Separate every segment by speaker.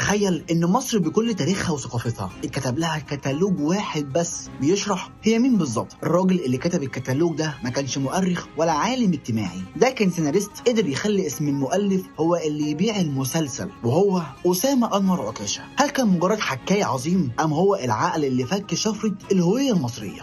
Speaker 1: تخيل ان مصر بكل تاريخها وثقافتها اتكتب لها كتالوج واحد بس بيشرح هي مين بالظبط. الراجل اللي كتب الكتالوج ده ما كانش مؤرخ ولا عالم اجتماعي، ده كان سيناريست قدر يخلي اسم المؤلف هو اللي يبيع المسلسل، وهو أسامة أنور عكاشة. هل كان مجرد حكاية عظيم ام هو العقل اللي فك شفرة الهوية المصرية؟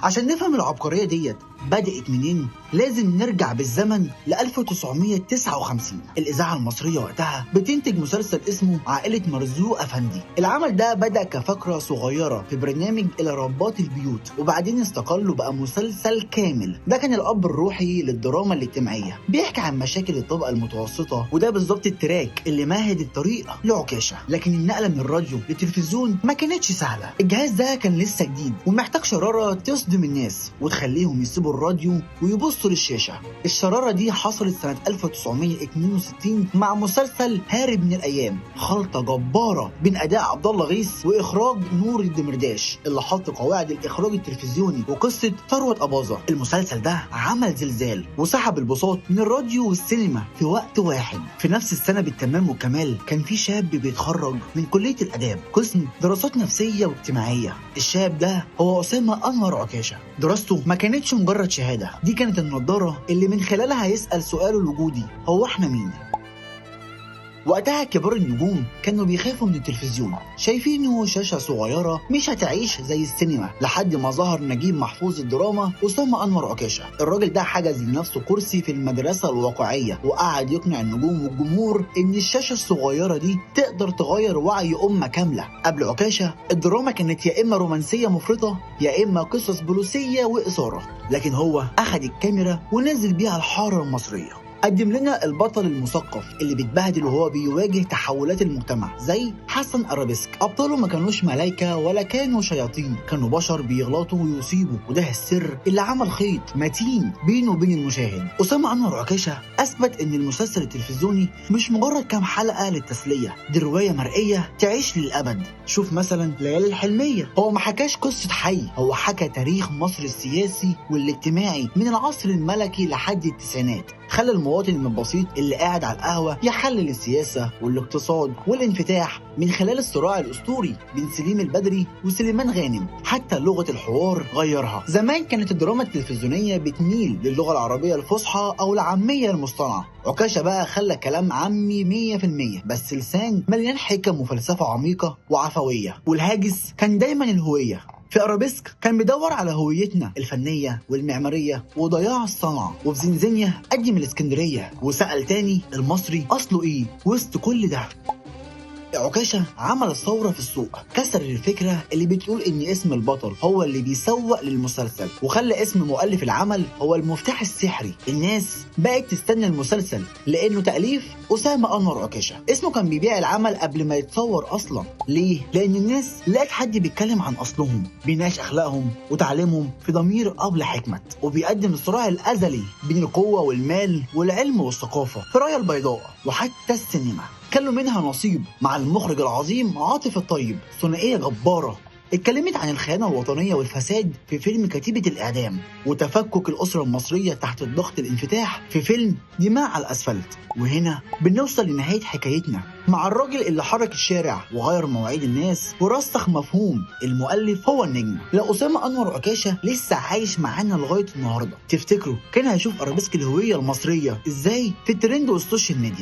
Speaker 1: عشان نفهم العبقرية ديت بدأت منين لازم نرجع بالزمن ل 1959. الإذاعة المصرية وقتها بتنتج مسلسل اسمه عائلة مرزوق أفندي. العمل ده بدأ كفكرة صغيرة في برنامج إلى رباط البيوت، وبعدين استقل وبقى مسلسل كامل. ده كان الأب الروحي للدراما الاجتماعية، بيحكي عن مشاكل الطبقة المتوسطة، وده بالظبط التراك اللي مهد الطريق لعكاشة. لكن النقلة من الراديو للتلفزيون ما كانتش سهلة. الجهاز ده كان لسه جديد ومحتاج شرارة تصدم الناس وتخليهم يسيبوا الراديو ويبصوا للشاشة. الشرارة دي حصلت سنة 1962 مع مسلسل هارب من الأيام، خلطة جبارة بين أداء عبد الله غيث وإخراج نور الدمرداش اللي حط قواعد الإخراج التلفزيوني وقصة ثروت أباظة. المسلسل ده عمل زلزال وسحب البساط من الراديو والسينما في وقت واحد. في نفس السنة بالتمام والكمال كان في شاب بيتخرج من كلية الآداب قسم دراسات نفسية واجتماعية. الشاب ده هو أسامة أنور عكاشة. دراسته ما كانتش مجرد شهادة، دي كانت النضارة اللي من خلالها يسأل سؤاله الوجودي: هو احنا مين؟ وقتها كبار النجوم كانوا بيخافوا من التلفزيون، شايفينه شاشة صغيرة مش هتعيش زي السينما، لحد ما ظهر نجيب محفوظ الدراما أسامة أنور عكاشة. الراجل ده حجز لنفسه كرسي في المدرسة الواقعية وقعد يقنع النجوم والجمهور إن الشاشة الصغيرة دي تقدر تغير وعي أمة كاملة. قبل عكاشة الدراما كانت يا إما رومانسية مفرطة يا إما قصص بوليسية وإثارة، لكن هو أخد الكاميرا ونزل بيها الحارة المصرية. قدم لنا البطل المثقف اللي بيتبهدل وهو بيواجه تحولات المجتمع زي حسن أرابيسك. أبطاله ما كانوش ملايكة ولا كانوا شياطين، كانوا بشر بيغلطوا ويصيبوا، وده السر اللي عمل خيط متين بينه وبين المشاهد. أسامة أنور عكاشة أثبت إن المسلسل التلفزيوني مش مجرد كام حلقة للتسلية، دي رواية مرئية تعيش للأبد. شوف مثلا ليالي الحلمية، هو ما حكاش قصة حي، هو حكى تاريخ مصر السياسي والاجتماعي من العصر الملكي لحد التسعينات. خلى المواطن البسيط اللي قاعد على القهوة يحلل السياسة والاقتصاد والانفتاح من خلال الصراع الأسطوري بين سليم البدري وسليمان غانم. حتى لغة الحوار غيرها. زمان كانت الدراما التلفزيونية بتميل للغة العربية الفصحى أو العامية المصطنعة، عكاشة بقى خلى كلام عامي 100%، بس لسان مليان حكم وفلسفة عميقة وعفوية. والهاجس كان دايما الهوية. في أرابيسك كان بيدور على هويتنا الفنية والمعمارية وضياع الصنعة. وفي زنزانيا قدم الإسكندرية وسأل تاني المصري أصله إيه وسط كل ده. عكاشة عمل الثورة في السوق، كسر الفكرة اللي بتقول ان اسم البطل هو اللي بيسوق للمسلسل، وخلى اسم مؤلف العمل هو المفتاح السحري. الناس بقت تستنى المسلسل لانه تأليف أسامة أنور عكاشة. اسمه كان بيبيع العمل قبل ما يتصور اصلا. ليه؟ لان الناس لقت حد بيتكلم عن اصلهم، بيناقش اخلاقهم وتعليمهم في ضمير ابلة حكمت، وبيقدم الصراع الازلي بين القوة والمال والعلم والثقافة في راية البيضاء. وحتى السينما كان له منها نصيب مع المخرج العظيم عاطف الطيب. ثنائية جبارة اتكلمت عن الخيانة الوطنية والفساد في فيلم كتيبة الإعدام، وتفكك الأسرة المصرية تحت الضغط الانفتاح في فيلم دماء على الأسفلت. وهنا بنوصل لنهاية حكايتنا مع الراجل اللي حرك الشارع وغير مواعيد الناس ورسخ مفهوم المؤلف هو النجم. لو أسامة أنور عكاشة لسه عايش معانا لغاية النهاردة، تفتكروا كان هيشوف أرابيسك الهوية المصرية إزاي في الترند والسوشيال ميديا؟